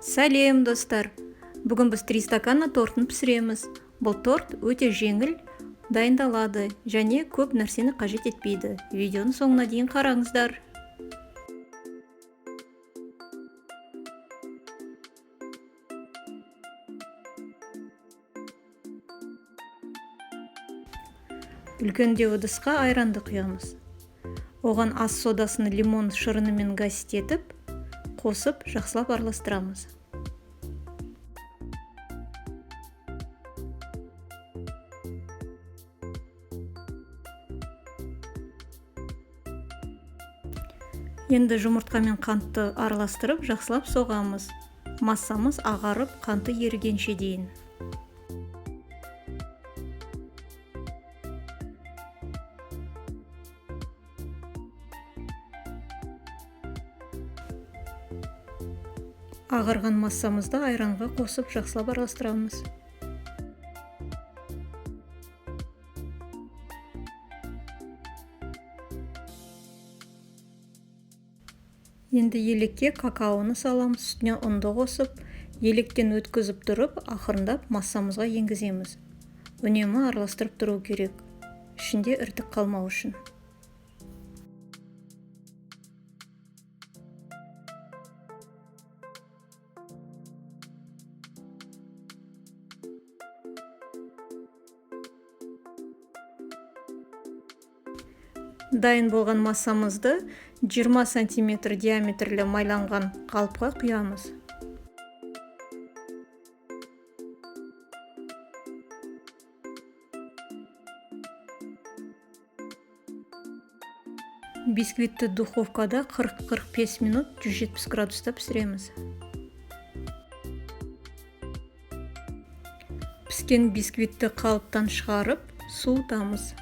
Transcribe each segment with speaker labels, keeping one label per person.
Speaker 1: Сәлем достар! Бүгін біз 3 стакана тортын пісіреміз. Бұл торт өте жеңіл дайындалады және көп нәрсені қажет етпейді. Видеоны соңына дейін қараңыздар. Үлкенде ыдысқа айранды құямыз. Оған ас содасын лимон шырынымен гасит етіп, қосып жақсылап араластырамыз. Енді жұмыртқа мен қантты араластырып, жақсылап соғамыз. Массамыз ағарып, қанты ерігенше дейін. Ағарған массамызды айранға қосып жақсылап араластырамыз. Енді елекке какаоны саламыз, үстіне ұнды қосып, електен өткізіп тұрып, ақырындап массамызға енгіземіз. Үнемі араластырып тұру керек, ішінде іртік қалмау үшін. Дайын болған массамызды 20 см диаметрлі майланған қалыпқа құямыз. Бисквитті духовкада 40-45 минут 170 градуста пісіреміз. Піскен бисквитті қалыптан шығарып, суытамыз.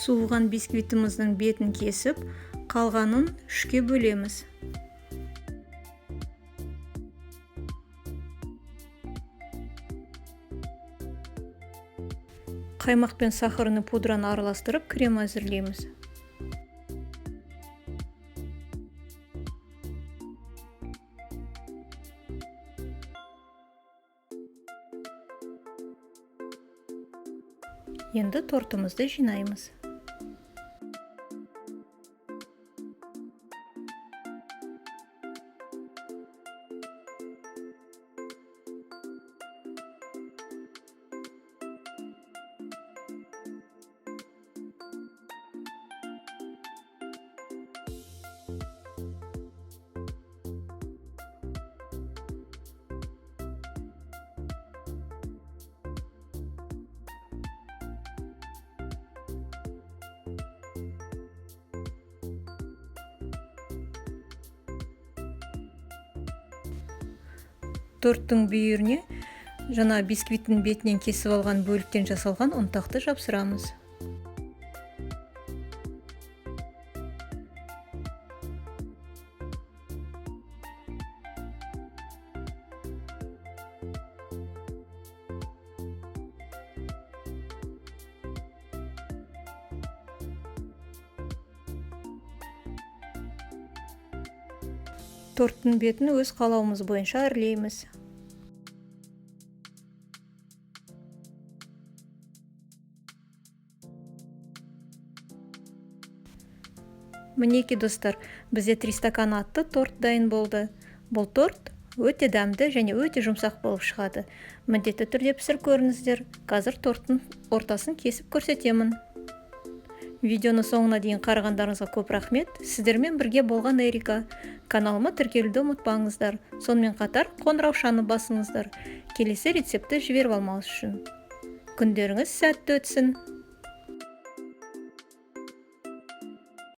Speaker 1: Суыған бисквитіміздің бетін кесіп, қалғанын 3-ке бөлеміз. Қаймақ пен сахарны пудраны араластырып, крем әзірлейміз. Енді тортымызды жинаймыз. Торттың бүйіріне жаңа бисквиттің бетінен кесіп алған бөліктен жасалған ұнтақты жапсырамыз. Торттың бетін өз қалауымыз бойынша әрлейміз. Мінеки достар, бізде 3 стакан атты торт дайын болды. Бұл торт өте дәмді және өте жұмсақ болып шығады. Міндетті түрде пісіріп көріңіздер. Қазір торттың ортасын кесіп көрсетемін. Видеоны соңына дейін қарағандарыңызға көп рахмет. Сіздермен бірге болған Эрика. Каналыма тіркелуді ұмытпаңыздар. Сонымен қатар қоңыраушаны басыңыздар. Келесі рецепті жіберіп алмауыңыз үшін. Күндеріңіз сәтті өтсін.